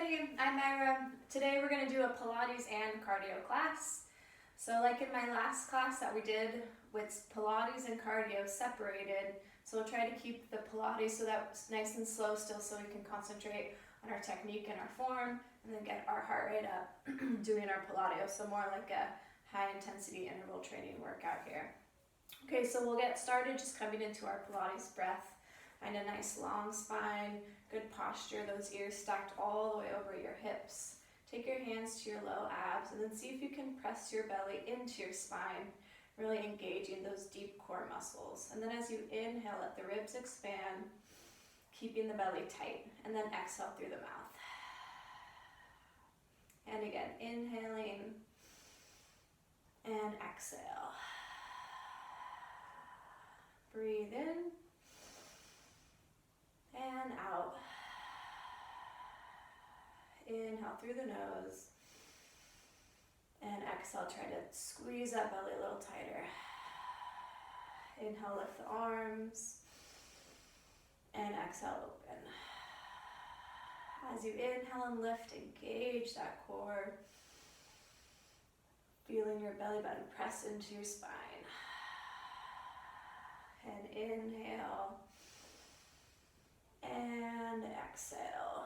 everybody, I'm Myra. Today we're going to do a Pilates and cardio class. So like in my last class that we did with Pilates and cardio separated, so we'll try to keep the Pilates so that's nice and slow still so we can concentrate on our technique and our form and then get our heart rate up doing our Piladio, so more like a high intensity interval training workout here. Okay, so we'll get started just coming into our Pilates breath. Find a nice long spine, good posture, those ears stacked all the way over your hips. Take your hands to your low abs and then see if you can press your belly into your spine, really engaging those deep core muscles. And then as you inhale, let the ribs expand, keeping the belly tight, and then exhale through the mouth. And again, inhaling and exhale. Breathe in and out. Inhale through the nose and exhale, try to squeeze that belly a little tighter. Inhale, lift the arms and exhale, open. As you inhale and lift, engage that core, feeling your belly button press into your spine. And inhale and exhale.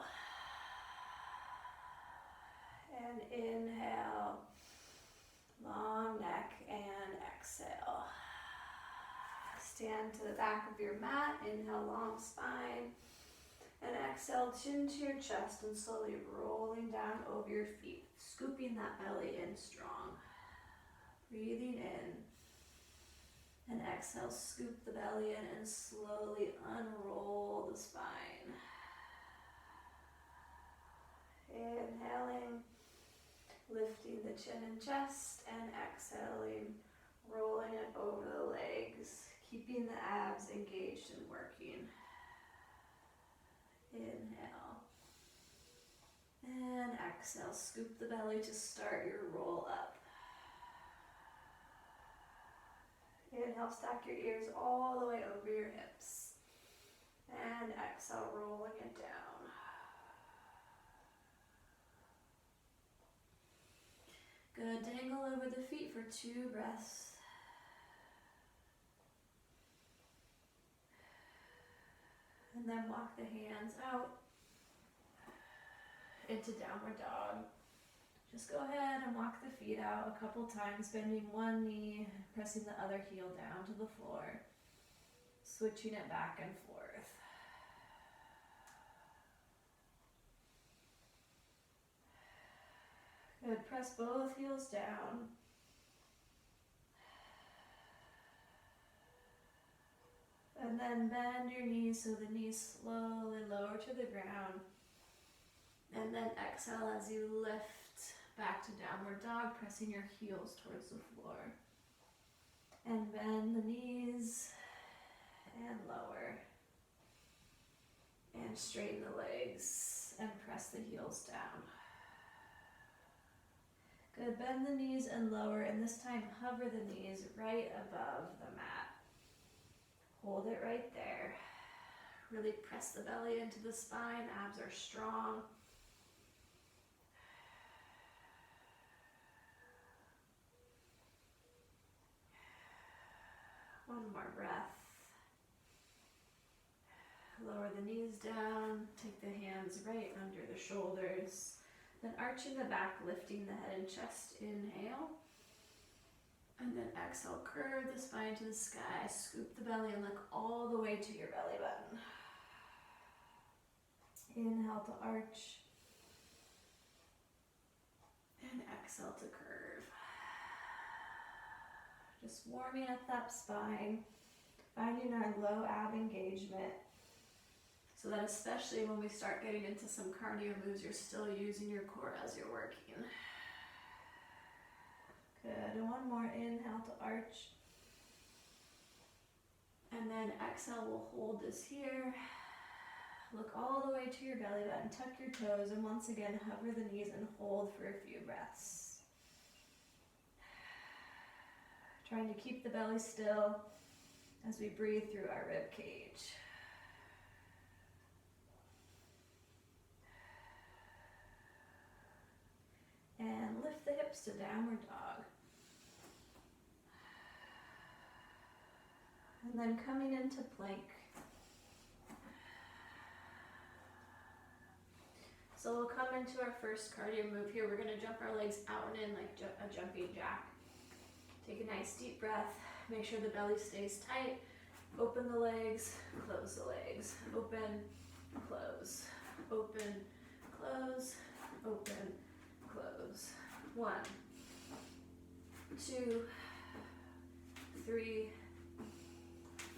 And inhale, long neck, and exhale. Stand to the back of your mat, inhale, long spine, and exhale, chin to your chest, and slowly rolling down over your feet, scooping that belly in strong. Breathing in, and exhale, scoop the belly in, and slowly unroll the spine. Inhaling, lifting the chin and chest, and exhaling, rolling it over the legs, keeping the abs engaged and working. Inhale, and exhale, scoop the belly to start your roll up. Inhale, stack your ears all the way over your hips, and exhale, rolling it down. Good, dangle over the feet for 2 breaths. And then walk the hands out into downward dog. Just go ahead and walk the feet out a couple times, bending one knee, pressing the other heel down to the floor, switching it back and forth. Good, press both heels down. And then bend your knees so the knees slowly lower to the ground. And then exhale as you lift back to downward dog, pressing your heels towards the floor. And bend the knees and lower. And straighten the legs and press the heels down. Good, bend the knees and lower, and this time hover the knees right above the mat. Hold it right there. Really press the belly into the spine, abs are strong. One more breath. Lower the knees down, take the hands right under the shoulders. Then arching the back, lifting the head and chest, inhale. And then exhale, curve the spine to the sky, scoop the belly and look all the way to your belly button. Inhale to arch. And exhale to curve. Just warming up that spine, finding our low ab engagement, so that especially when we start getting into some cardio moves, you're still using your core as you're working. Good, and one more, inhale to arch. And then exhale, we'll hold this here. Look all the way to your belly button, tuck your toes, and once again, hover the knees and hold for a few breaths. Trying to keep the belly still as we breathe through our rib cage. hips to downward dog. And then coming into plank. So we'll come into our first cardio move here. We're gonna jump our legs out and in like a jumping jack. Take a nice deep breath. Make sure the belly stays tight. Open the legs, close the legs. Open, close, open, close, open, close. 1, 2, 3,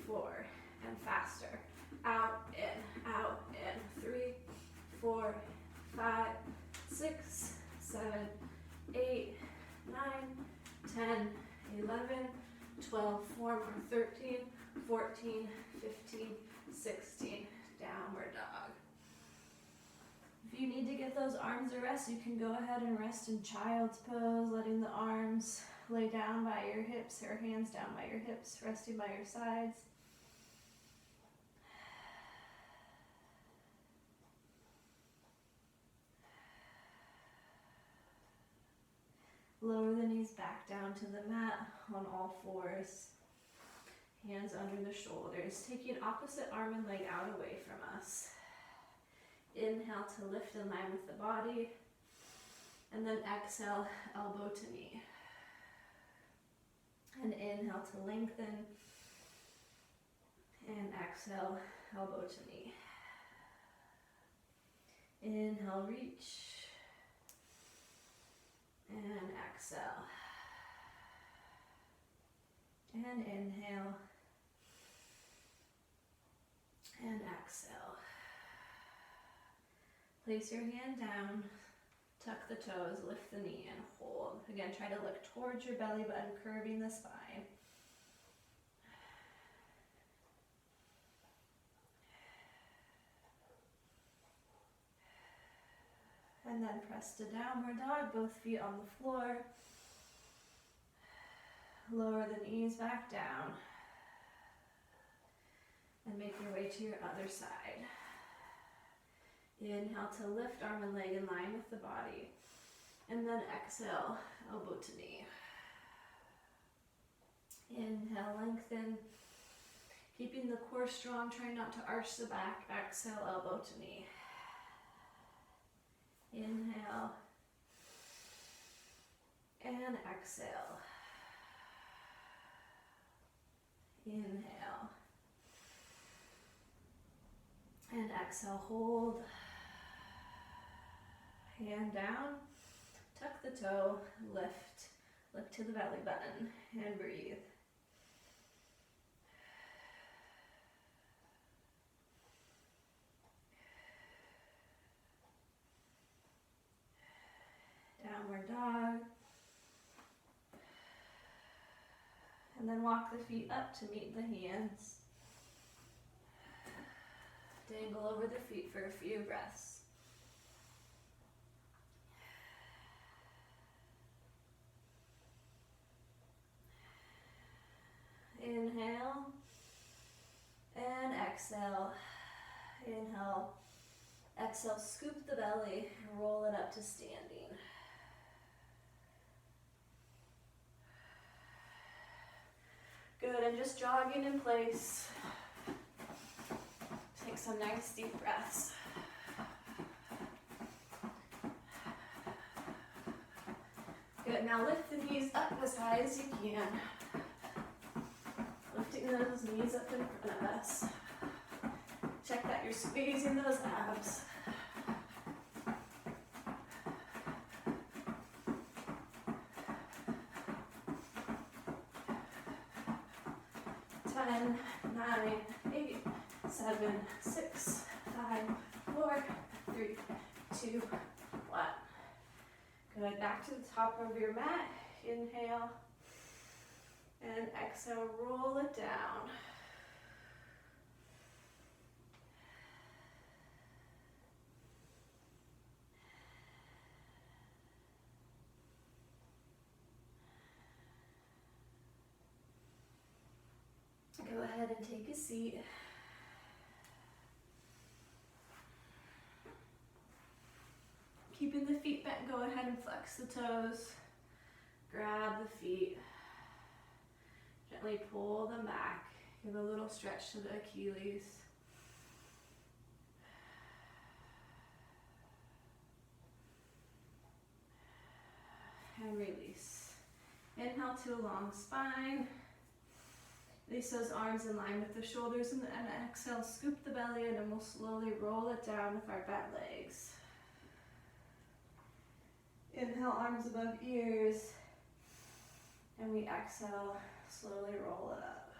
4, and faster. Out, in, 3, 4, 5, 6, 7, 8, 9, 10, 11, 12, 4 more, 13, 14, 15, 16, downward dog. If you need to get those arms a rest, you can go ahead and rest in child's pose, letting the arms lay down by your hips or hands down by your hips, resting by your sides. Lower the knees back down to the mat on all fours. Hands under the shoulders. Taking opposite arm and leg out away from us. Inhale to lift in line with the body. And then exhale, elbow to knee. And inhale to lengthen. And exhale, elbow to knee. Inhale, reach. And exhale. And inhale. And exhale. Place your hand down, tuck the toes, lift the knee, and hold. Again, try to look towards your belly button, curving the spine. And then press to downward dog, both feet on the floor. Lower the knees back down. And make your way to your other side. Inhale to lift arm and leg in line with the body. And then exhale, elbow to knee. Inhale, lengthen. Keeping the core strong, try not to arch the back. Exhale, elbow to knee. Inhale. And exhale. Inhale. And exhale, hold. Hand down, tuck the toe, lift, look to the belly button, and breathe. Downward dog. And then walk the feet up to meet the hands. Dangle over the feet for a few breaths. Inhale and exhale. Inhale, exhale, scoop the belly and roll it up to standing. Good, and just jogging in place. Take some nice deep breaths. Good, now lift the knees up as high as you can. Lifting those knees up in front of us. Check that you're squeezing those abs. Ten, 9, 8, 7, 6, 5, 4, 3, 2, 1. Good, back to the top of your mat. Inhale. And exhale, roll it down. Go ahead and take a seat. Keeping the feet bent, go ahead and flex the toes. grab the feet, gently pull them back, give a little stretch to the Achilles. And release. Inhale to a long spine. Release those arms in line with the shoulders, and exhale, scoop the belly in, and we'll slowly roll it down with our bent legs. Inhale, arms above ears, and we exhale, slowly roll it up.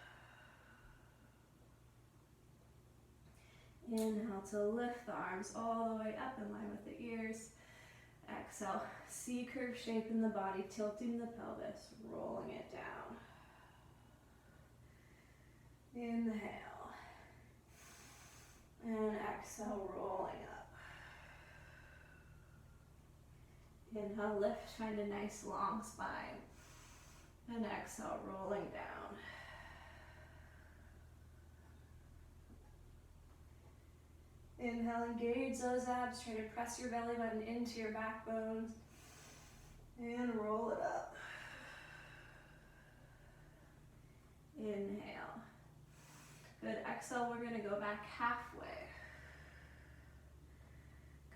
Inhale to lift the arms all the way up in line with the ears. Exhale, C curve shape in the body, tilting the pelvis, rolling it down. Inhale, and exhale, rolling up. Inhale, lift, find a nice long spine, and exhale, rolling down. Inhale, engage those abs, try to press your belly button into your backbone, and roll it up. Inhale. Good, exhale, we're gonna go back halfway.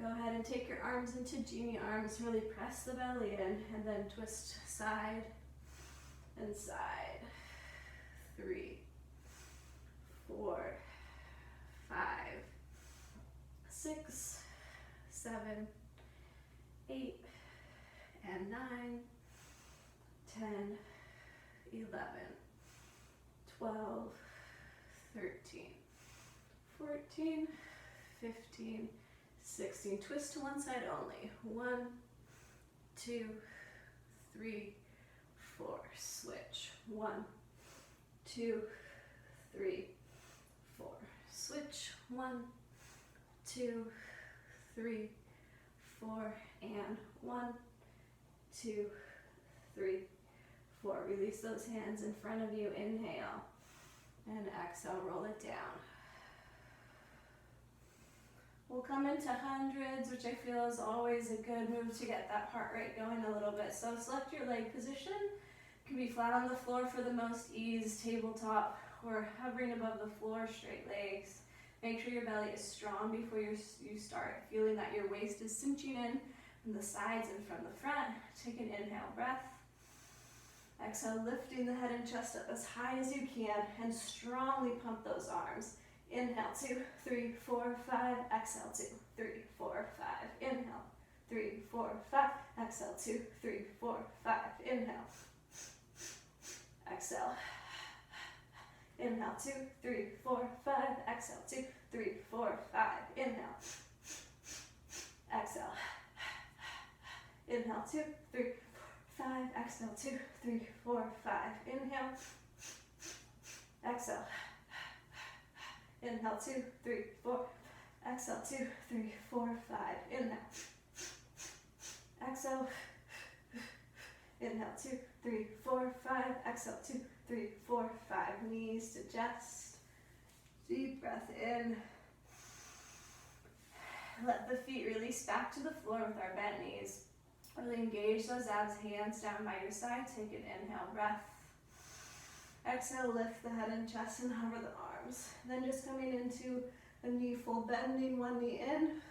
Go ahead and take your arms into genie arms, really press the belly in, and then twist side and side. 3, 4, 5, 6, 7, 8, and 9, 10, 11, 12, 13, 14, 15, 16. Twist to one side only. 1, 2, 3, 4. Switch. 1, 2, 3, 4. Switch. 1, 2, 3, 4, and 1, 2, 3, 4. Release those hands in front of you. Inhale, and exhale, roll it down. We'll come into hundreds, which I feel is always a good move to get that heart rate going a little bit. So select your leg position. It can be flat on the floor for the most ease, tabletop, or hovering above the floor, straight legs. Make sure your belly is strong before you start, feeling that your waist is cinching in from the sides and from the front. Take an inhale breath. Exhale, lifting the head and chest up as high as you can, and strongly pump those arms. Inhale, 2, 3, 4, 5. Exhale, 2, 3, 4, 5. Inhale, 3, 4, 5. Exhale, 2, 3, 4, 5. Inhale. Exhale. Inhale, 2, 3, 4, 5. Exhale, 2, 3, 4, 5. Inhale. Exhale. Inhale, 2, 3, 4, 5. Exhale, 2, 3, 4, 5. Inhale. Exhale. Inhale, 2, 3, 4. Exhale, 2, 3, 4, 5. Inhale. Exhale. Inhale, 2, 3, 4, 5. Exhale, 2, 3, 4, 5. Knees to chest. Deep breath in. Let the feet release back to the floor with our bent knees. Really engage those abs, hands down by your side. Take an inhale breath. Exhale, lift the head and chest and hover the arms. Then just coming into a knee fold, bending one knee in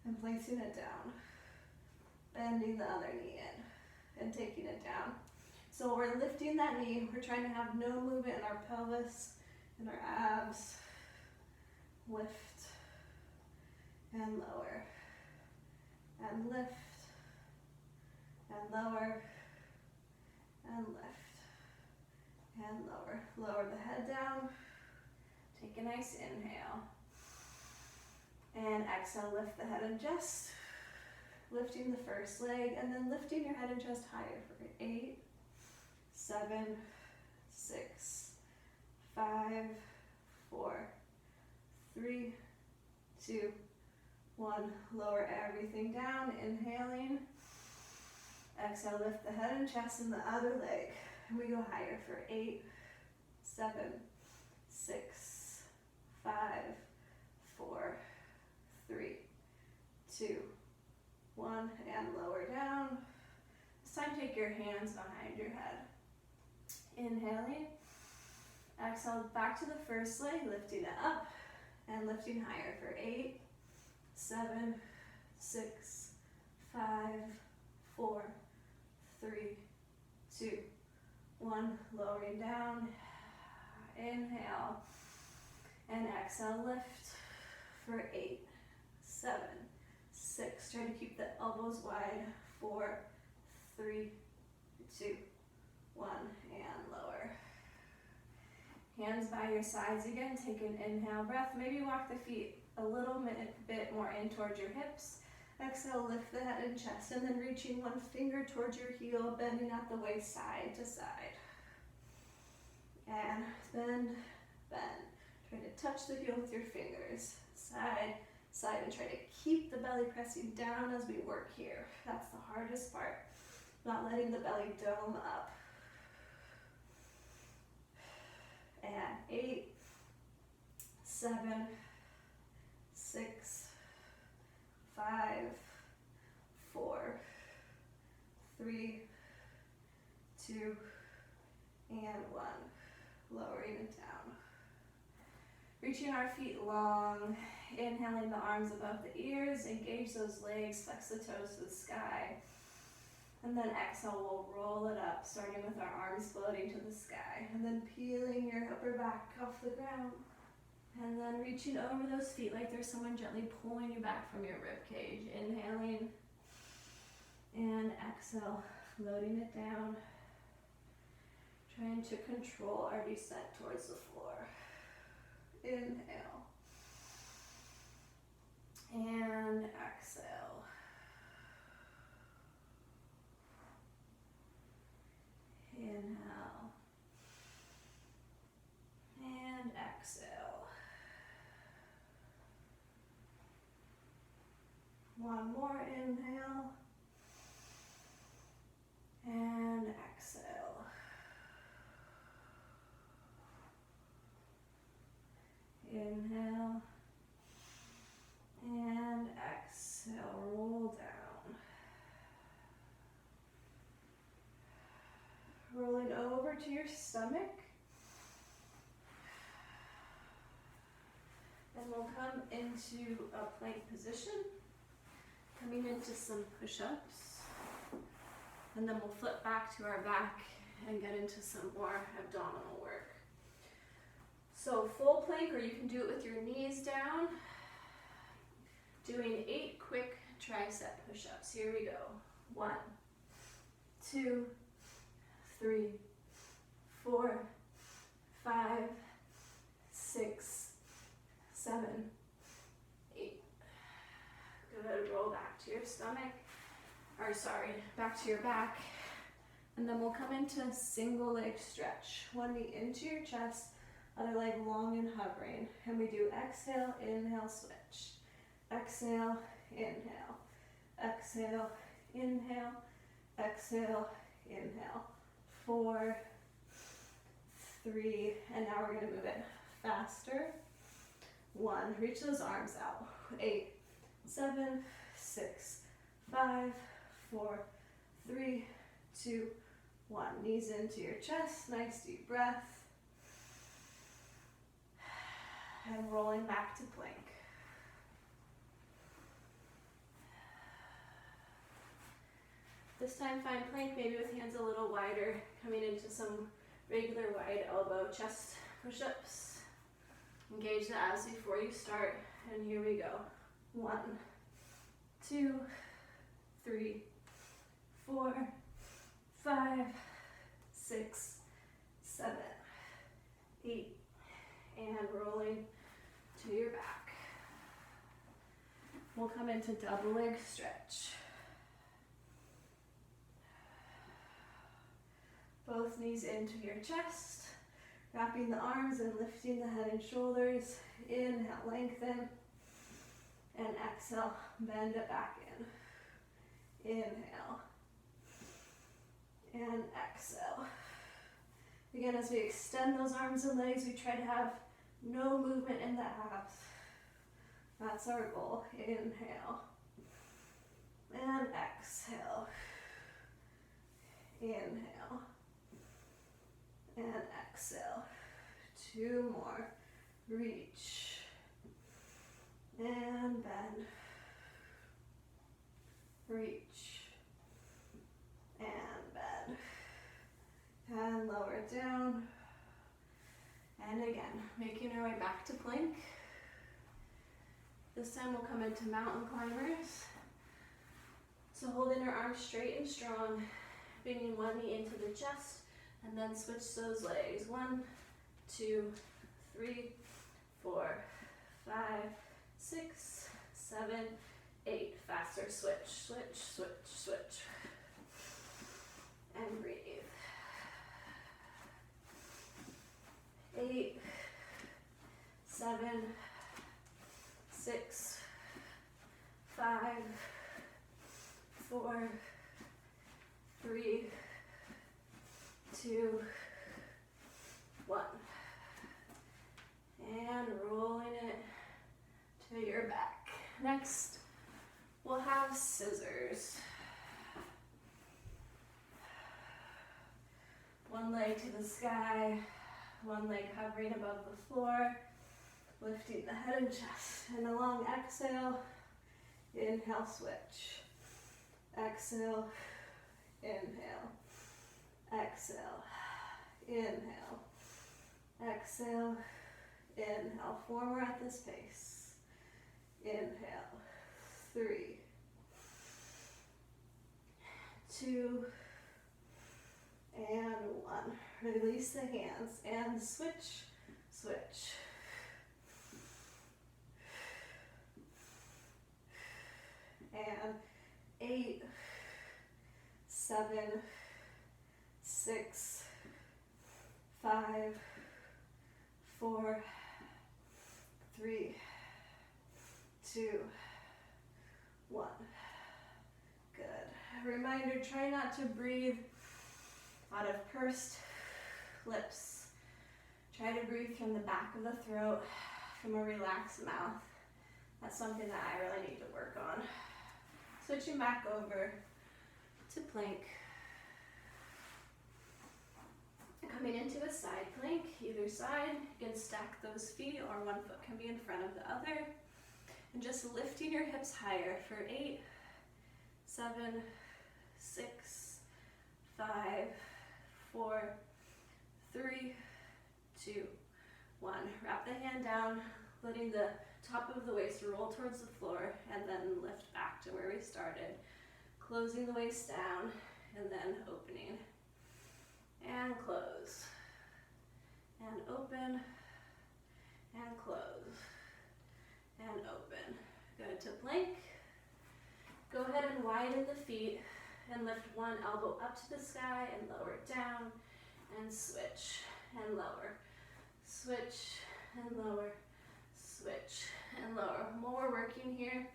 and placing it down. Bending the other knee in and taking it down. So we're lifting that knee. We're trying to have no movement in our pelvis and our abs. Lift and lower and lift and lower and lift and lower. Lower the head down. Take a nice inhale. And exhale, lift the head and chest. Lifting the first leg and then lifting your head and chest higher for 8, 7, 6, 5, 4, 3, 2, 1. Lower everything down, inhaling. Exhale, lift the head and chest and the other leg. And we go higher for 8, 7, 6, 5, 4, 3, 2, 1. And lower down. This time take your hands behind your head. Inhaling. Exhale back to the first leg, lifting it up and lifting higher for 8, 7, 6, 5, 4, 3, 2, 1. Lowering down. Inhale and exhale, lift for 8, 7, 6. Try to keep the elbows wide. 4, 3, 2, 1, and lower. Hands by your sides again. Take an inhale breath. Maybe walk the feet a little bit more in towards your hips. Exhale, lift the head and chest, and then reaching one finger towards your heel, bending at the waist side to side. And bend, bend. Try to touch the heel with your fingers. Side, side, and try to keep the belly pressing down as we work here. That's the hardest part. Not letting the belly dome up. And 8, 7, 6, 5, 4, 3, 2, and 1. Lowering it down. Reaching our feet long. Inhaling the arms above the ears. Engage those legs. Flex the toes to the sky. And then exhale, we'll roll it up, starting with our arms floating to the sky. And then peeling your upper back off the ground. And then reaching over those feet like there's someone gently pulling you back from your rib cage. Inhaling. And exhale, floating it down. Trying to control our descent towards the floor. Inhale. And exhale. Inhale. And exhale. One more inhale. And exhale. Inhale. And exhale. Roll down. Rolling over to your stomach. And we'll come into a plank position. Coming into some push-ups. And then we'll flip back to our back and get into some more abdominal work. So full plank, or you can do it with your knees down. Doing 8 quick tricep push-ups. Here we go. 1, 2, 3, 4, 5, 6, 7, 8. Good. Roll back to your stomach. Or sorry, back to your back. And then we'll come into a single leg stretch. One knee into your chest, other leg long and hovering. And we do exhale, inhale, switch. Exhale, inhale. Exhale, inhale. Exhale, inhale. 4, 3, and now we're going to move it faster. 1, reach those arms out. 8, 7, 6, 5, 4, 3, 2, 1. Knees into your chest, nice deep breath. And rolling back to plank. This time find plank, maybe with hands a little wider, coming into some regular wide elbow chest push-ups. Engage the abs before you start, and here we go. 1, 2, 3, 4, 5, 6, 7, 8, and rolling to your back. We'll come into double leg stretch. Both knees into your chest, wrapping the arms and lifting the head and shoulders. Inhale, lengthen, and exhale, bend it back in. Inhale, and exhale. Again, as we extend those arms and legs, we try to have no movement in the abs. That's our goal. Inhale, and exhale. Inhale. And exhale. 2 more. Reach. And bend. Reach. And bend. And lower it down. And again, making our way back to plank. This time we'll come into mountain climbers. So holding our arms straight and strong, bringing one knee into the chest, and then switch those legs. 1, 2, 3, 4, 5, 6, 7, 8. Faster, switch, switch, switch, switch. And breathe. 8, 7, 6, 5, 4, 3, 2, 1. And rolling it to your back. Next, we'll have scissors. One leg to the sky, one leg hovering above the floor, lifting the head and chest. And a long exhale, inhale, switch. Exhale, inhale. Exhale, inhale. Exhale, inhale. 4 more at this pace. Inhale. 3, 2, and 1. Release the hands and switch, switch. And 8, 7, 6, 5, 4, 3, 2, 1. Good. Reminder, try not to breathe out of pursed lips. Try to breathe from the back of the throat, from a relaxed mouth. That's something that I really need to work on. Switching back over to plank. Coming into a side plank, either side. You can stack those feet or one foot can be in front of the other. And just lifting your hips higher for 8, 7, 6, 5, 4, 3, 2, 1. Wrap the hand down, letting the top of the waist roll towards the floor, and then lift back to where we started. Closing the waist down, and then opening. And close. And open. And close. And open. Good. To plank. Go ahead and widen the feet and lift one elbow up to the sky and lower it down. And switch and lower. Switch and lower. Switch and lower. More working here.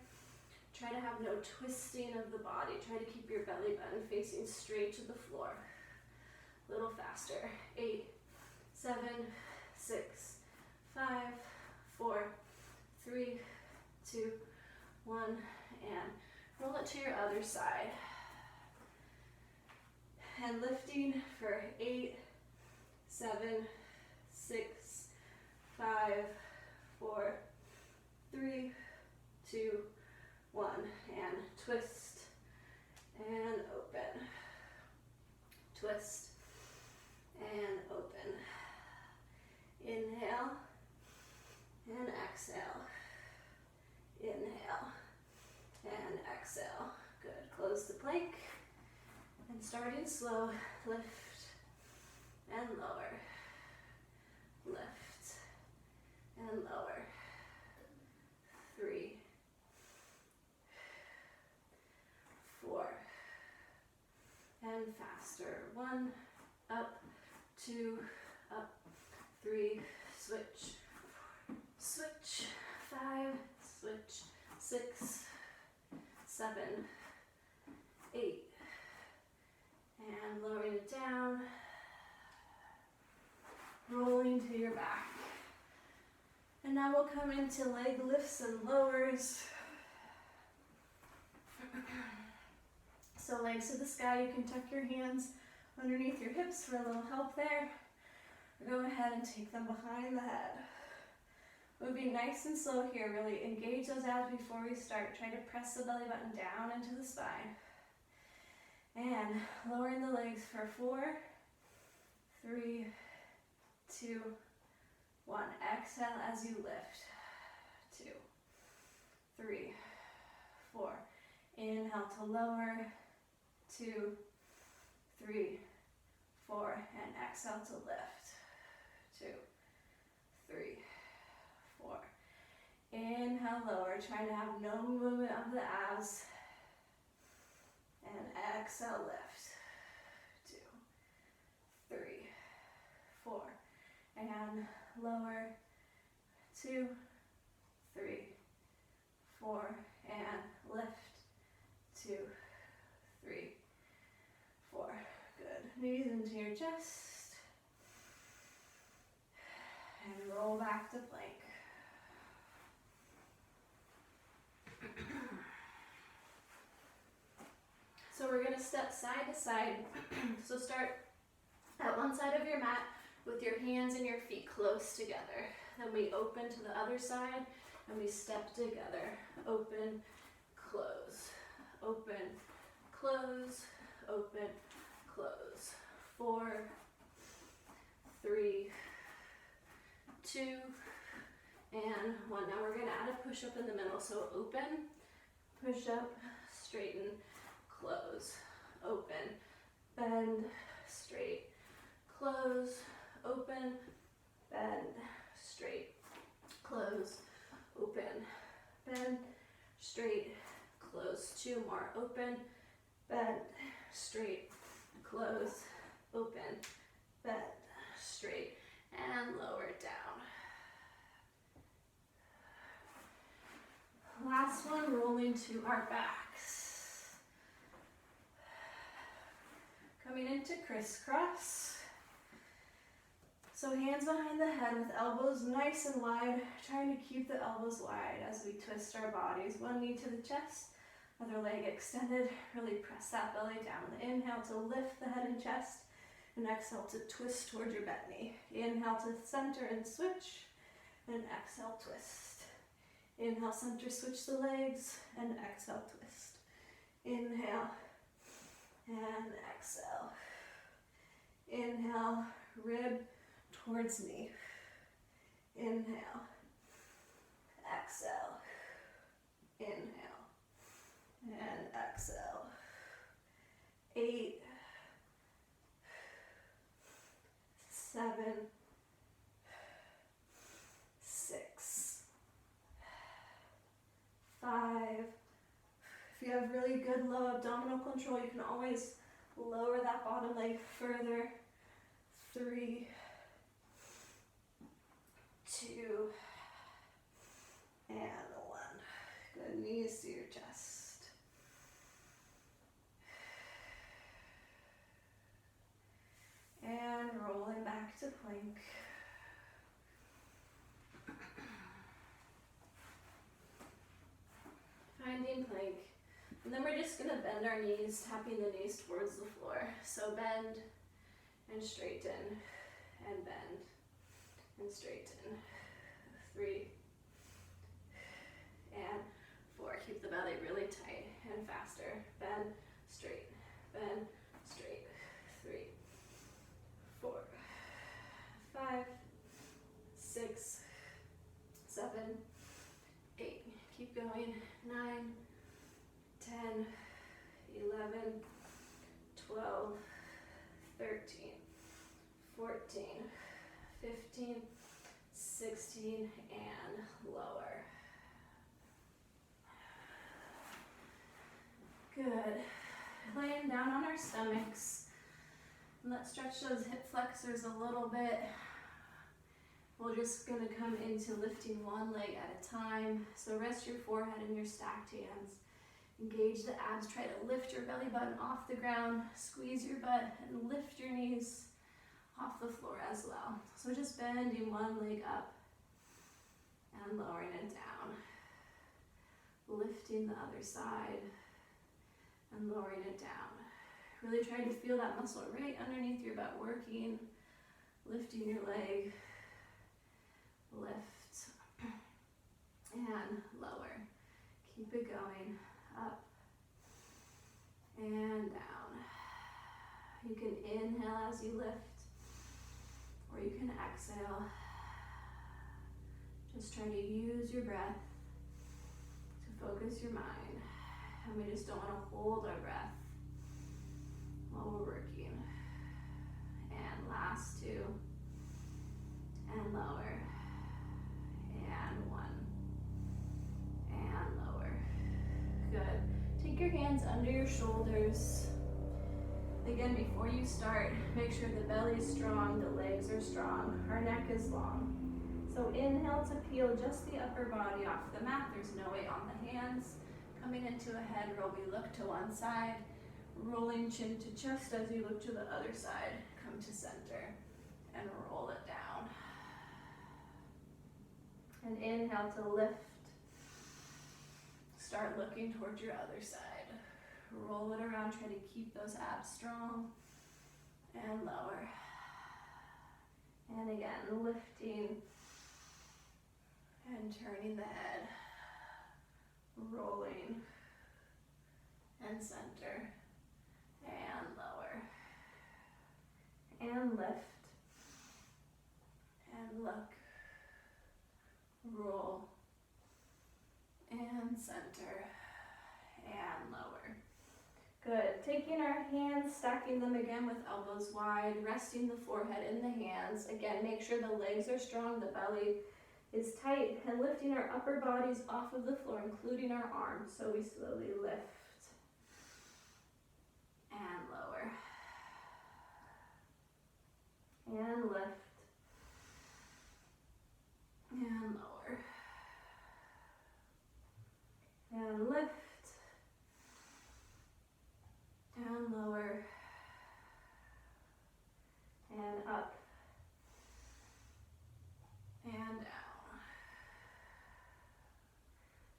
Try to have no twisting of the body. Try to keep your belly button facing straight to the floor. A little faster. 8, 7, 6, 5, 4, 3, 2, 1, and roll it to your other side. And lifting for 8, 7, 6, 5, 4, 3, 2, 1, and twist and open. Twist and open. Inhale and exhale. Inhale and exhale. Good. Close the plank. And starting slow, lift and lower. Lift and lower. 3, 4, and faster. 1, up, 2, up, 3, switch, switch, 5, switch, 6, 7, 8, and lowering it down, rolling to your back. And now we'll come into leg lifts and lowers. So legs to the sky, you can tuck your hands underneath your hips for a little help there. Go ahead and take them behind the head. Moving nice and slow here, really engage those abs before we start. Try to press the belly button down into the spine. And lowering the legs for 4, 3, 2, 1. Exhale as you lift. 2, 3, 4. Inhale to lower. 2, 3, 4. And exhale to lift. 2, 3, 4. Inhale, lower. Trying to have no movement of the abs. And exhale, lift. 2, 3, 4. And lower. 2, 3, 4. And lift. 2, 3, 4. Good. Knees into your chest. And roll back to plank. So we're going to step side to side. So start at one side of your mat with your hands and your feet close together. Then we open to the other side and we step together. Open, close, open, close, open, close. 4, 3, 2, and 1. Now we're going to add a push-up in the middle. So open, push-up, straighten, close, open, bend, straight, close, open, bend, straight, close, open, bend, straight, close. 2 more. Open, bend, straight, close, open, bend, straight, and lower down. Last one, rolling to our backs. Coming into crisscross. So hands behind the head with elbows nice and wide, trying to keep the elbows wide as we twist our bodies. One knee to the chest, other leg extended. Really press that belly down. Inhale to lift the head and chest, and exhale to twist towards your bent knee. Inhale to center and switch, and exhale, twist. Inhale, center, switch the legs, and exhale, twist. Inhale, and exhale. Inhale, rib towards knee. Inhale, exhale, inhale, and exhale. 8, 7, 6, 5. If you have really good low abdominal control, you can always lower that bottom leg further. 3, 2, and 1. Good. Knees to your chest. And rolling back to plank. Finding plank. And then we're just going to bend our knees, tapping the knees towards the floor. So bend and straighten, and bend and straighten. 3 and 4. Keep the belly really tight and faster. Bend, straight, 3, 4, 5, 6, 7, 8. Keep going. 9, 10, 11, 12, 13, 14, 15, 16, and lower. Good. Laying down on our stomachs. And let's stretch those hip flexors a little bit. We're just going to come into lifting one leg at a time. So rest your forehead in your stacked hands. Engage the abs. Try to lift your belly button off the ground. Squeeze your butt and lift your knees off the floor as well. So just bending one leg up and lowering it down. Lifting the other side and lowering it down. Really try to feel that muscle right underneath your butt working, lifting your leg, lift, and lower. Keep it going, up and down. You can inhale as you lift, or you can exhale. Just try to use your breath to focus your mind. And we just don't want to hold our breath while we're working. And last two. And lower. And one. And lower. Good. Take your hands under your shoulders. Again, before you start, make sure the belly is strong, the legs are strong, our neck is long. So inhale to peel just the upper body off the mat. There's no weight on the hands. Coming into a head roll, we look to one side, rolling chin to chest as you look to the other side. Come to center and roll it down. And inhale to lift. Start looking towards your other side. Roll it around, try to keep those abs strong. And lower. And again, lifting and turning the head. Rolling and center and lower and lift and look, roll and center and lower. Good. Taking our hands, stacking them again with elbows wide, resting the forehead in the hands. Again, make sure the legs are strong, the belly is tight, and lifting our upper bodies off of the floor, including our arms. So we slowly lift and lower and lift and lower and lift and lower and up and down.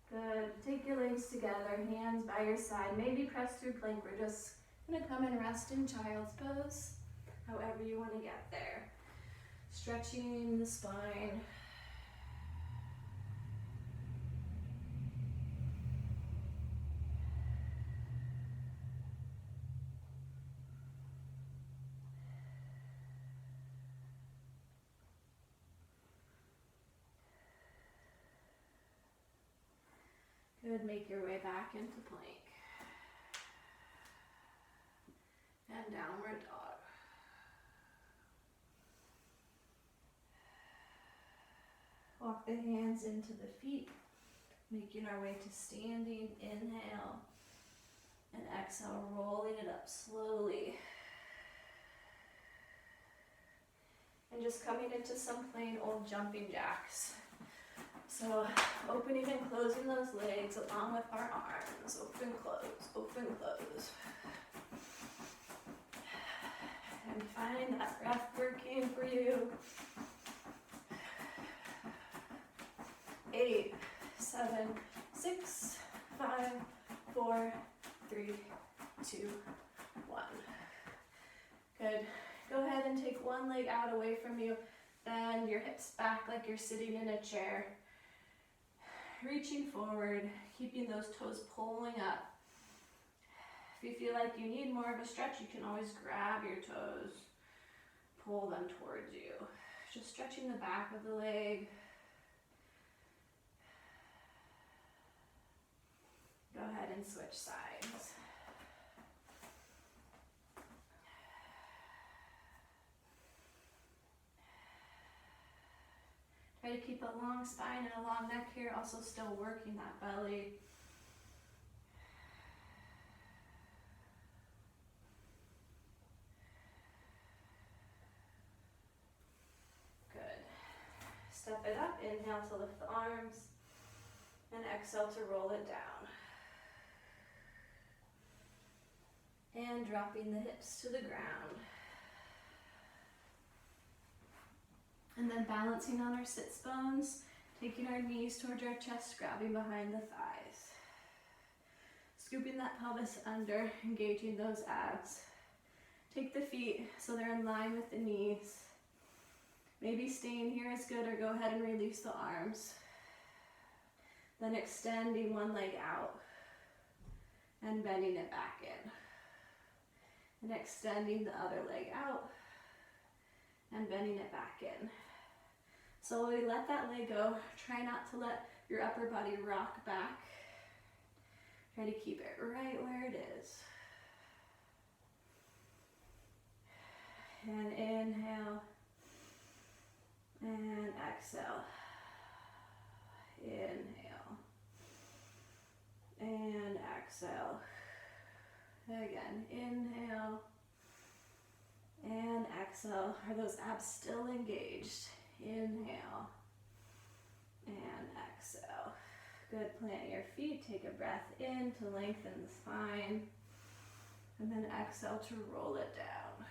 Good. Take your legs together, hands by your side. Maybe press through plank. We're just going to come and rest in child's pose, however you want to get there. Stretching the spine. Good, make your way back into plank. And downward dog. Walk the hands into the feet, making our way to standing. Inhale and exhale, rolling it up slowly. And just coming into some plain old jumping jacks. So opening and closing those legs along with our arms. Open, close, open, close. And find that breath working for you. 8, 7, 6, 5, 4, 3, 2, 1. Good. Go ahead and take one leg out away from you. Bend your hips back like you're sitting in a chair. Reaching forward, keeping those toes pulling up. If you feel like you need more of a stretch, you can always grab your toes, pull them towards you. Just stretching the back of the leg. Go ahead and switch sides. Try to keep a long spine and a long neck here, also still working that belly. Good. Step it up, inhale to lift the arms, and exhale to roll it down. And dropping the hips to the ground. And then balancing on our sits bones, taking our knees towards our chest, grabbing behind the thighs. Scooping that pelvis under, engaging those abs. Take the feet so they're in line with the knees. Maybe staying here is good, or go ahead and release the arms. Then extending one leg out and bending it back in. And extending the other leg out and bending it back in. Slowly let that leg go. Try not to let your upper body rock back. Try to keep it right where it is. And inhale and exhale. Inhale and exhale. Again, inhale and exhale. Are those abs still engaged? Inhale and exhale. Good, plant your feet. Take a breath in to lengthen the spine. And then exhale to roll it down.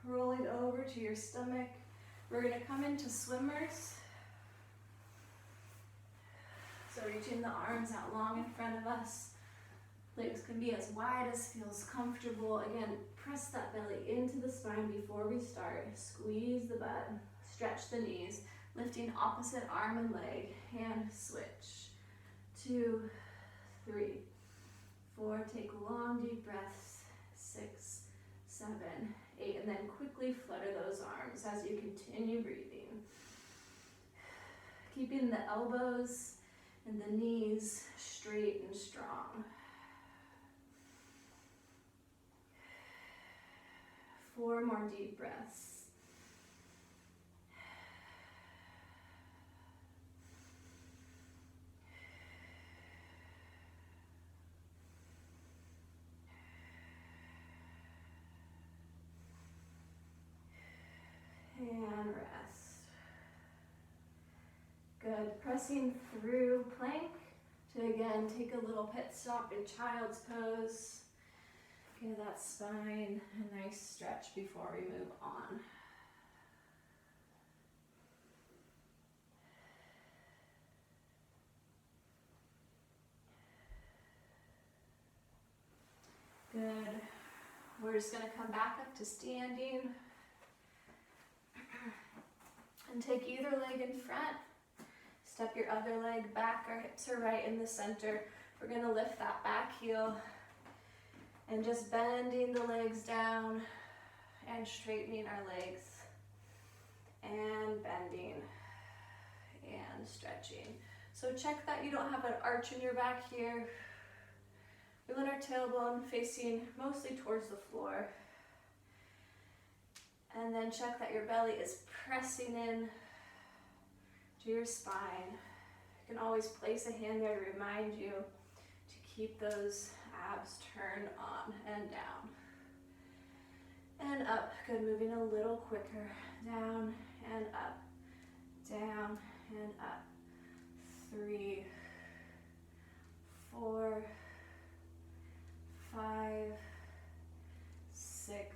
Rolling over to your stomach. We're going to come into swimmers. So reaching the arms out long in front of us. Legs can be as wide as feels comfortable. Again, press that belly into the spine before we start. Squeeze the butt. Stretch the knees. Lifting opposite arm and leg. Hand switch. 2, 3, 4. Take long deep breaths. 6, 7, 8. And then quickly flutter those arms as you continue breathing. Keeping the elbows and the knees straight and strong. 4 more deep breaths. And rest. Good. Pressing through plank to again take a little pit stop in child's pose. Give that spine a nice stretch before we move on. Good. We're just going to come back up to standing. And take either leg in front. Step your other leg back. Our hips are right in the center. We're going to lift that back heel. And just bending the legs down and straightening our legs. And bending and stretching. So check that you don't have an arch in your back here. We want our tailbone facing mostly towards the floor. And then check that your belly is pressing in to your spine. You can always place a hand there to remind you to keep those abs turned on and down. And up. Good. Moving a little quicker. Down and up. Down and up. 3, 4, 5, 6,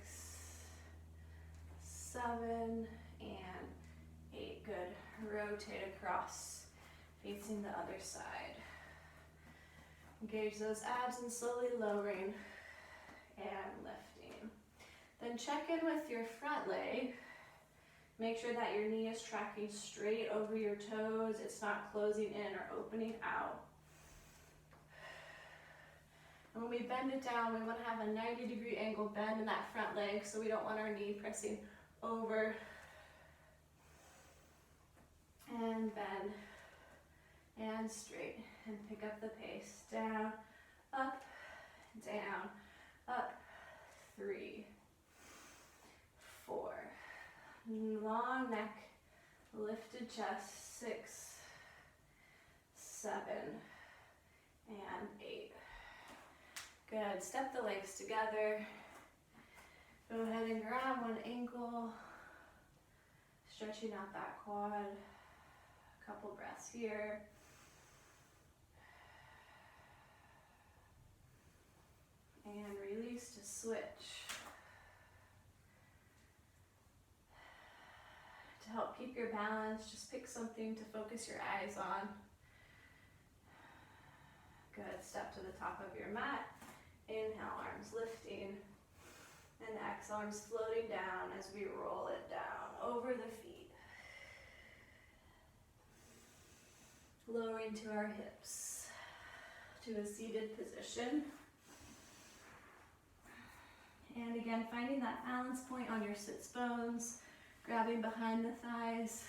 7, and 8. Good. Rotate across, facing the other side. Engage those abs and slowly lowering and lifting. Then check in with your front leg. Make sure that your knee is tracking straight over your toes. It's not closing in or opening out. And when we bend it down, we want to have a 90-degree angle bend in that front leg, so we don't want our knee pressing over. And bend. And straight. And pick up the pace. Down, up, down, up. 3, 4. Long neck, lifted chest. 6, 7, and 8. Good. Step the legs together. Go ahead and grab one ankle. Stretching out that quad. A couple breaths here. And release to switch. To help keep your balance, just pick something to focus your eyes on. Good. Step to the top of your mat. Inhale, arms lifting. And exhale, arms floating down as we roll it down over the feet. Lowering to our hips to a seated position. And again, finding that balance point on your sits bones, grabbing behind the thighs,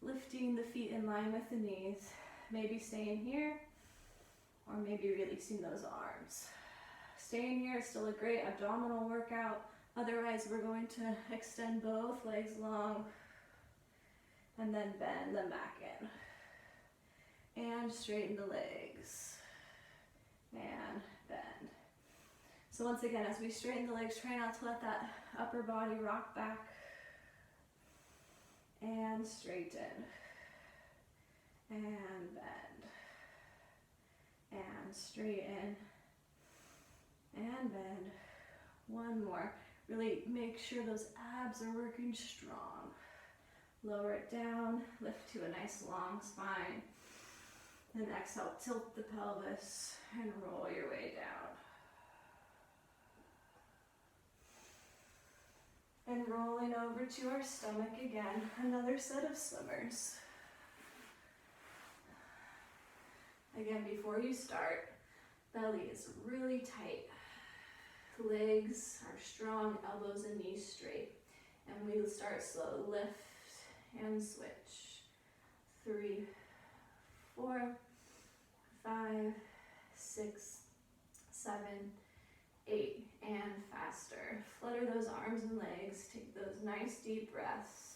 lifting the feet in line with the knees. Maybe staying here, or maybe releasing those arms. Staying here is still a great abdominal workout. Otherwise, we're going to extend both legs long and then bend them back in. And straighten the legs. And bend. So once again, as we straighten the legs, try not to let that upper body rock back. And straighten. And bend. And straighten. And bend. One more. Really make sure those abs are working strong. Lower it down, lift to a nice long spine. Then exhale, tilt the pelvis and roll your way down. And rolling over to our stomach again, another set of swimmers. Again, before you start, belly is really tight. Legs are strong, elbows and knees straight. And we start slow, lift and switch. 3, 4, 5, 6, 7, 8, and faster. Flutter those arms and legs, take those nice deep breaths.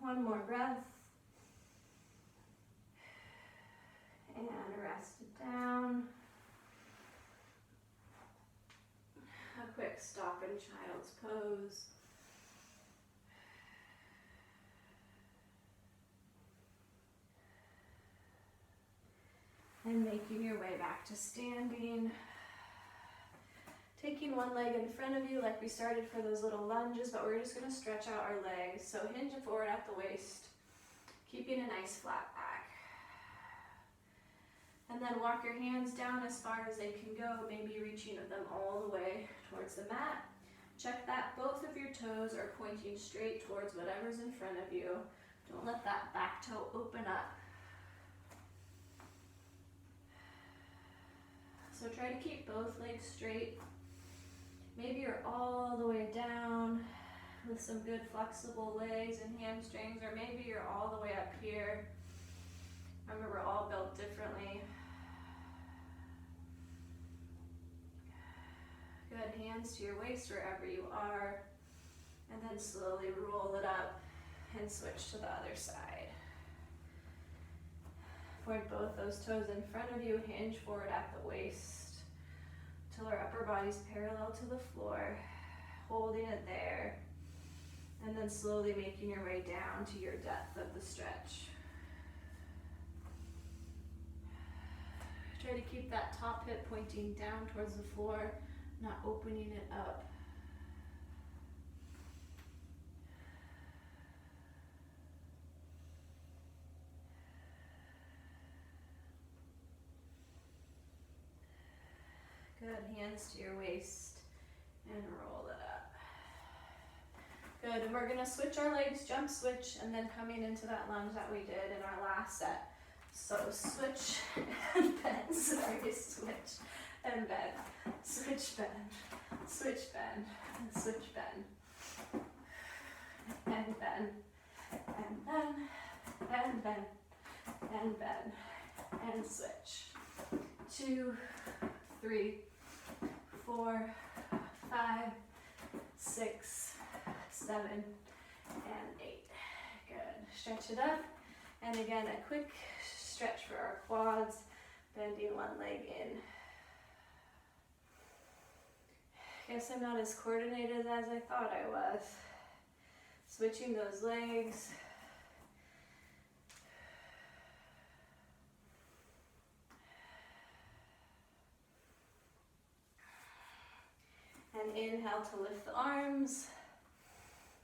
One more breath. And rest it down. A quick stop in child's pose. And making your way back to standing. Taking one leg in front of you like we started for those little lunges, but we're just going to stretch out our legs. So hinge it forward at the waist, keeping a nice flat back. And then walk your hands down as far as they can go, maybe reaching them all the way towards the mat. Check that both of your toes are pointing straight towards whatever's in front of you. Don't let that back toe open up. So try to keep both legs straight. Maybe you're all the way down with some good flexible legs and hamstrings, or maybe you're all the way up here. Remember, we're all built differently. Good, hands to your waist wherever you are, and then slowly roll it up and switch to the other side. Point both those toes in front of you, hinge forward at the waist till our upper body's parallel to the floor, holding it there, and then slowly making your way down to your depth of the stretch. Try to keep that top hip pointing down towards the floor, not opening it up. Good, hands to your waist and roll it up. Good, and we're gonna switch our legs, jump switch, and then coming into that lunge that we did in our last set. So switch and bend, sorry, switch and bend, switch, bend, switch, bend, and switch, bend, and bend, and bend, and bend, and bend, and switch. 2, 3, 4, 5, 6, 7, and 8. Good. Stretch it up. And again, a quick stretch for our quads, bending one leg in. Guess I'm not as coordinated as I thought I was. Switching those legs. And inhale to lift the arms.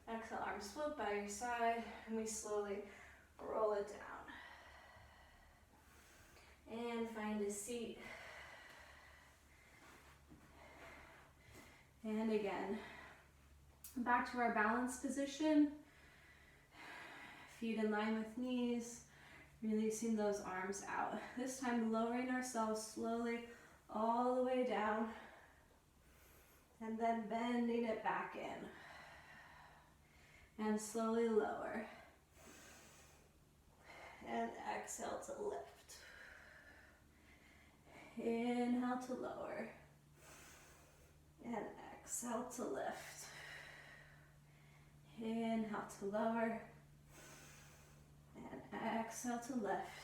Exhale, arms float by your side, and we slowly roll it down. And find a seat. And again, back to our balance position. Feet in line with knees, releasing those arms out. This time lowering ourselves slowly all the way down, and then bending it back in. And slowly lower. And exhale to lift. Inhale to lower. And exhale to lift. Inhale to lower. And exhale to lift.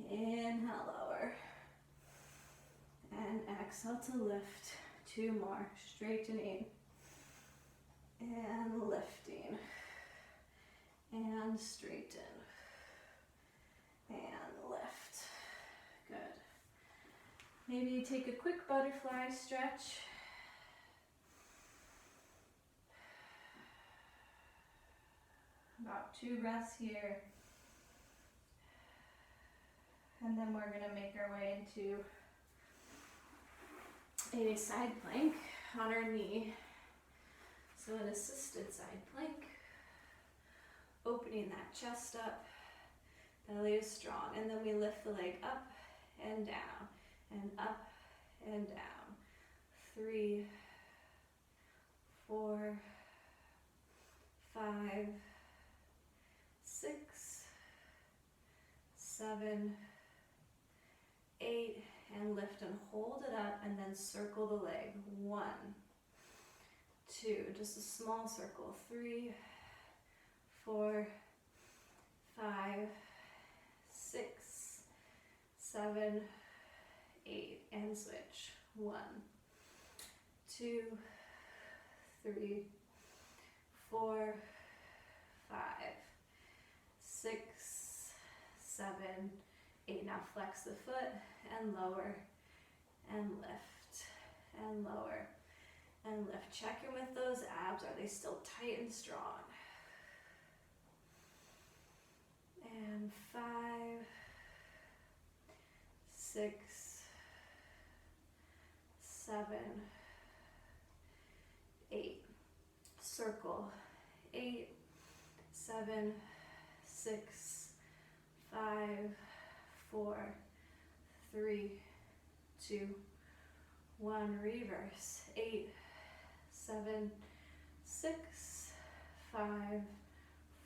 Inhale, lower. And exhale to lift. 2 more. Straightening. And lifting. And straighten. And lift. Good. Maybe take a quick butterfly stretch. About 2 breaths here. And then we're going to make our way into a side plank on our knee. So an assisted side plank. Opening that chest up. Belly is strong. And then we lift the leg up and down. And up and down. 3, 4, 5, 6, 7, 8, and lift and hold it up, and then circle the leg. 1, 2, just a small circle. 3, 4, 5, 6, 7, 8, and switch. 1, 2, 3, 4, 5, 6, 7, 8. Now flex the foot and lower and lift and lower and lift. Check in with those abs. Are they still tight and strong? And 5, 6, 7, 8. Circle. 8, 7, 6, 5, 4, 3, 2, 1. Reverse. 8, 7, 6, 5,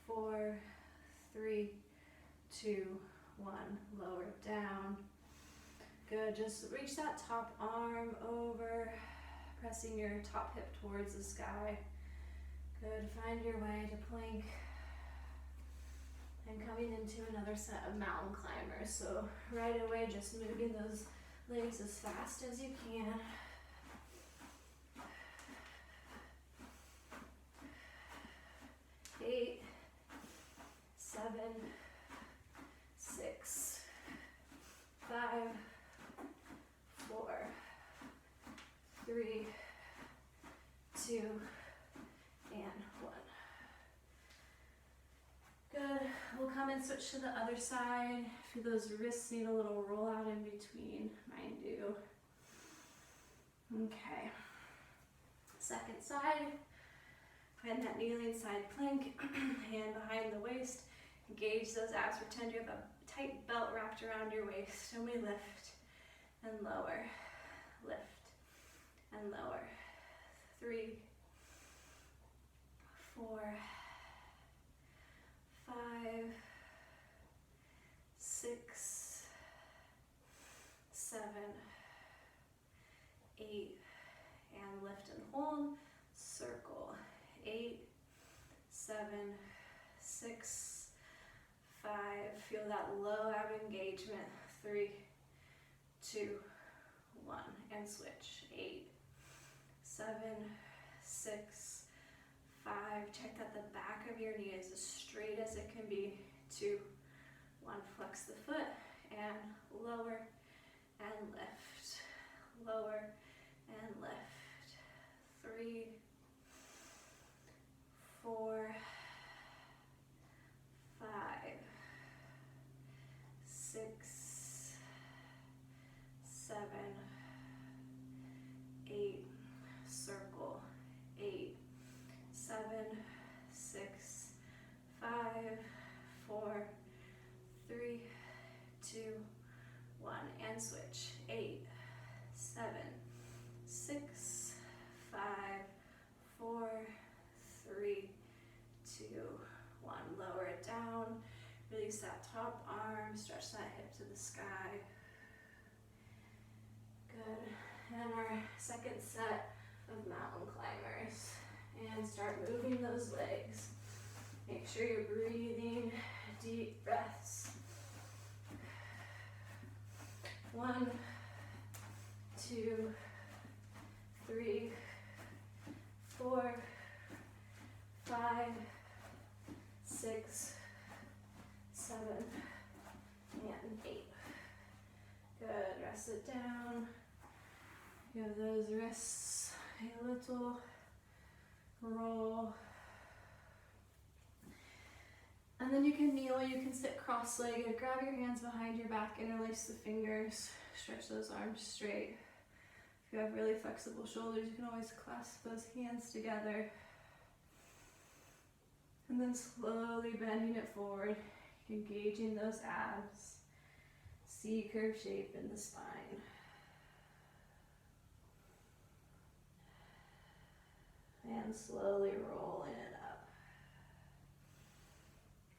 4, 3, 2, 1. Lower down. Good. Just reach that top arm over, pressing your top hip towards the sky. Good. Find your way to plank. And coming into another set of mountain climbers. So right away, just moving those legs as fast as you can. 8, 7, 6, 5, 4, 3, 2, and 1. Good. We'll come and switch to the other side. If those wrists need a little roll out in between, mine do. Okay. Second side. Find that kneeling side plank. Hand behind the waist. Engage those abs. Pretend you have a tight belt wrapped around your waist. And we lift and lower. Lift and lower. 3, 4, 5, 6, 7, 8, and lift and hold. Circle. 8, 7, 6, 5. Feel that low ab engagement. 3, 2, 1, and switch. 8, 7, 6, 5. Check that the back of your knee is as straight as it can be. 2, 1. Flex the foot and lower and lift. Lower and lift. 3, 4, 5, 6, 7, 8, circle, 8, 7, 6, 5, 4, 3, 2, 1, and switch. 8, 7, 6, 5, 4, 3, 2, 1. Lower it down. Release that top arm. Stretch that hip to the sky. Good. And our second set of mountain climbers. And start moving those legs. Make sure you're breathing deep breaths. 1, 2, 3, 4, 5, 6, 7, and 8. Good. Rest it down. Give those wrists a little roll. And then you can kneel, you can sit cross-legged, grab your hands behind your back, interlace the fingers, stretch those arms straight. If you have really flexible shoulders, you can always clasp those hands together. And then slowly bending it forward, engaging those abs. C-curve shape in the spine. And slowly rolling it up.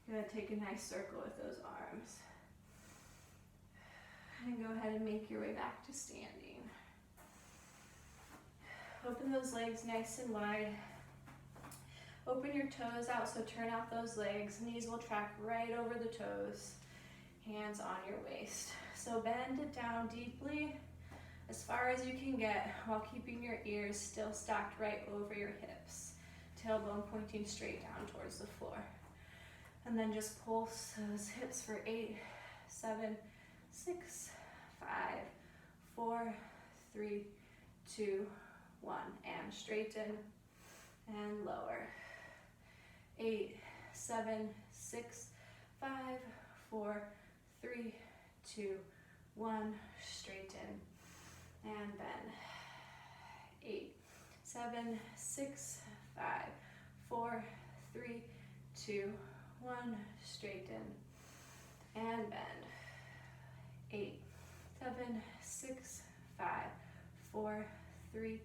You're gonna take a nice circle with those arms. And go ahead and make your way back to standing. Open those legs nice and wide. Open your toes out, so turn out those legs. Knees will track right over the toes. Hands on your waist. So bend it down deeply as far as you can get while keeping your ears still stacked right over your hips. Tailbone pointing straight down towards the floor. And then just pulse those hips for 8, 7, 6, 5, 4, 3, 2, 1. And straighten and lower. 8, 7, 6, 5, 4, 3, 2, 1. Straighten and bend. 8, 7, 6, 5, 4, 3, 2, 1. Straighten and bend. 8, 7, 6, 5, 4, 3,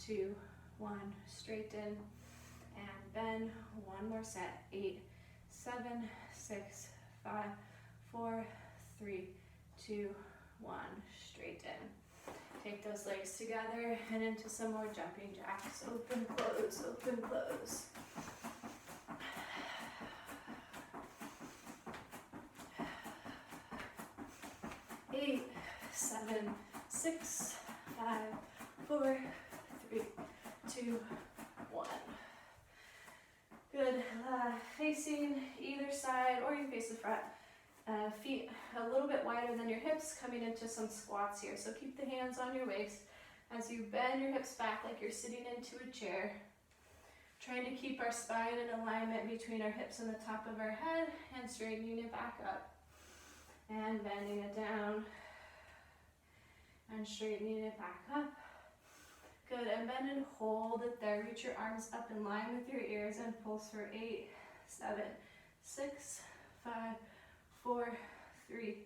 2, 1. Straighten and bend. One more set. 8, 7, 6, 5, 4, 3, 2, 1. Straighten. Take those legs together and into some more jumping jacks. Open, close, open, close. 8, 7, 6, 5, 4, 3, 2, 1. Good. Facing either side, or you can face the front. Feet a little bit wider than your hips, coming into some squats here. So keep the hands on your waist as you bend your hips back like you're sitting into a chair. Trying to keep our spine in alignment between our hips and the top of our head, and straightening it back up. And bending it down. And straightening it back up. Good, and bend and hold it there. Reach your arms up in line with your ears and pulse for 8, 7, 6, 5, 4, 3,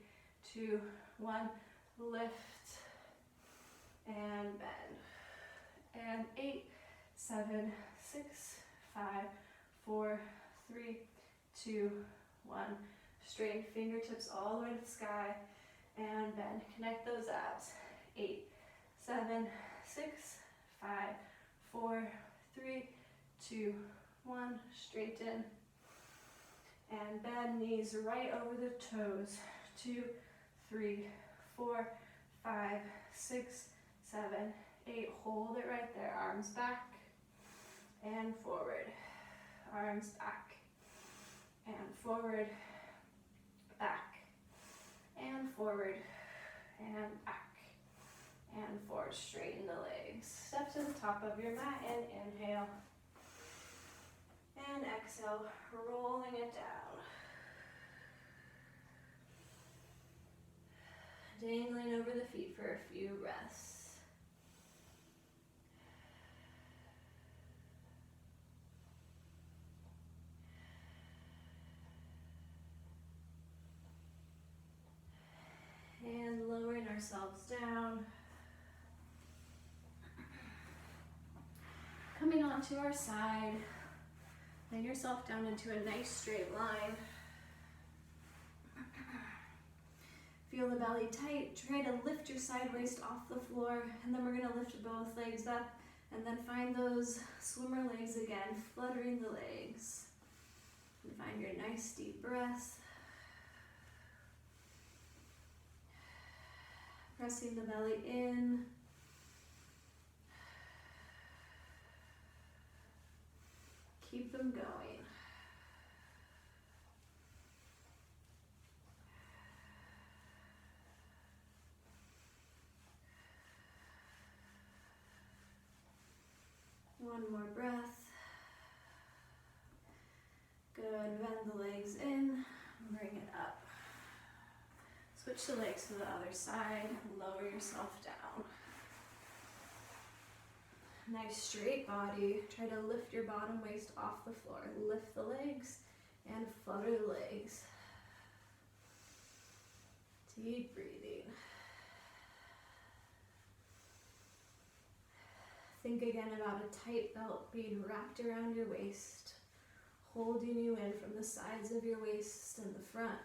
2, 1. Lift and bend. And 8, 7, 6, 5, 4, 3, 2, 1. Straighten fingertips all the way to the sky and bend. Connect those abs. 8, 7, 6, 5, 4, 3, 2, 1. Straighten and bend. Knees right over the toes. 2, 3, 4, 5, 6, 7, 8. Hold it right there. Arms back and forward. Arms back and forward. Back and forward and back and forward, straighten the legs. Step to the top of your mat and inhale. And exhale, rolling it down. Dangling over the feet for a few breaths. And lowering ourselves down. Coming onto our side. Lay yourself down into a nice straight line. Feel the belly tight. Try to lift your side waist off the floor, and then we're going to lift both legs up, and then find those swimmer legs again, fluttering the legs. And find your nice deep breath. Pressing the belly in. Keep them going. One more breath. Good, bend the legs in, bring it up. Switch the legs to the other side, lower yourself down. Nice straight body. Try to lift your bottom waist off the floor. Lift the legs and flutter the legs. Deep breathing. Think again about a tight belt being wrapped around your waist, holding you in from the sides of your waist and the front.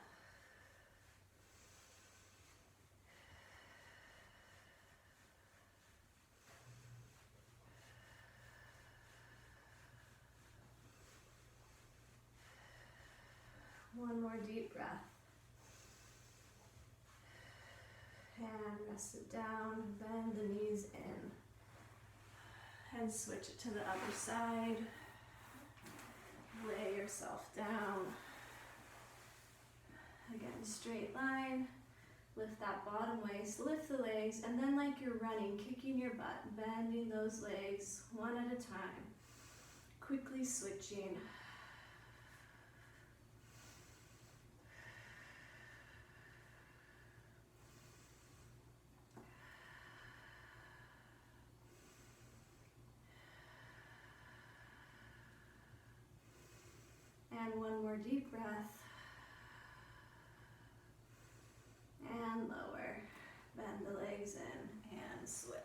One more deep breath. And rest it down, bend the knees in. And switch it to the other side. Lay yourself down. Again, straight line. Lift that bottom waist, lift the legs, and then like you're running, kicking your butt, bending those legs one at a time. Quickly switching. And one more deep breath. And lower. Bend the legs in and switch.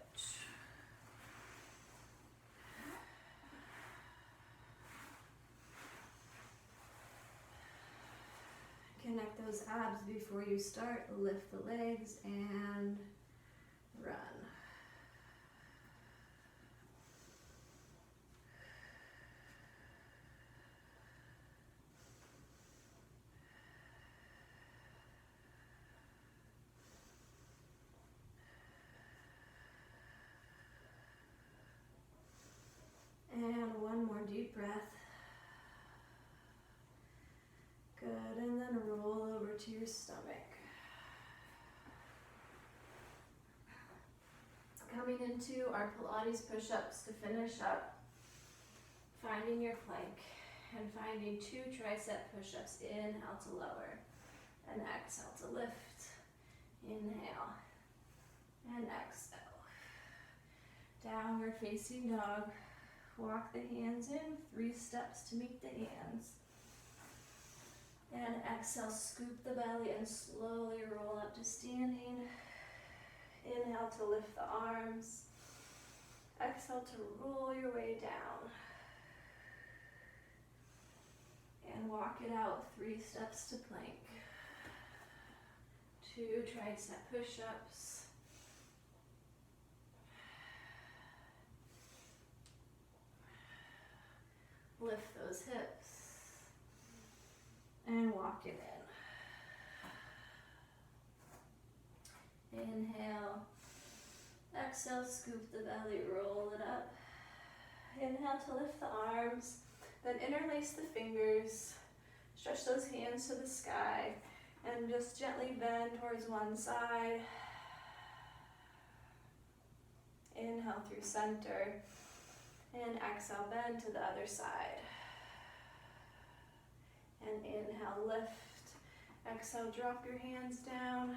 Connect those abs before you start. Lift the legs and run. And one more deep breath. Good, and then roll over to your stomach. Coming into our Pilates push-ups to finish up. Finding your plank and finding 2 tricep push-ups. Inhale to lower and exhale to lift. Inhale and exhale. Downward facing dog. Walk the hands in, 3 steps to meet the hands. And exhale, scoop the belly and slowly roll up to standing. Inhale to lift the arms. Exhale to roll your way down. And walk it out, 3 steps to plank. 2 tricep push-ups. Lift those hips and walk it in. Inhale, exhale, scoop the belly, roll it up. Inhale to lift the arms, then interlace the fingers, stretch those hands to the sky, and just gently bend towards one side. Inhale through center. And exhale, bend to the other side. And inhale, lift. Exhale, drop your hands down,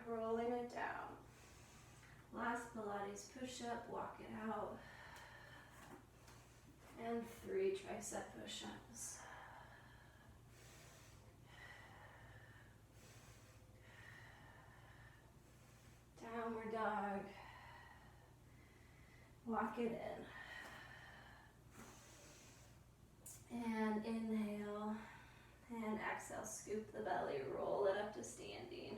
rolling it down. Last Pilates push-up, walk it out. And 3 tricep push-ups. Downward dog. Walk it in. And inhale. And exhale, scoop the belly, roll it up to standing.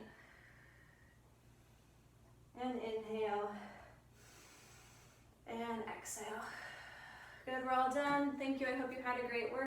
And inhale. And exhale. Good, we're all done. Thank you. I hope you had a great workout.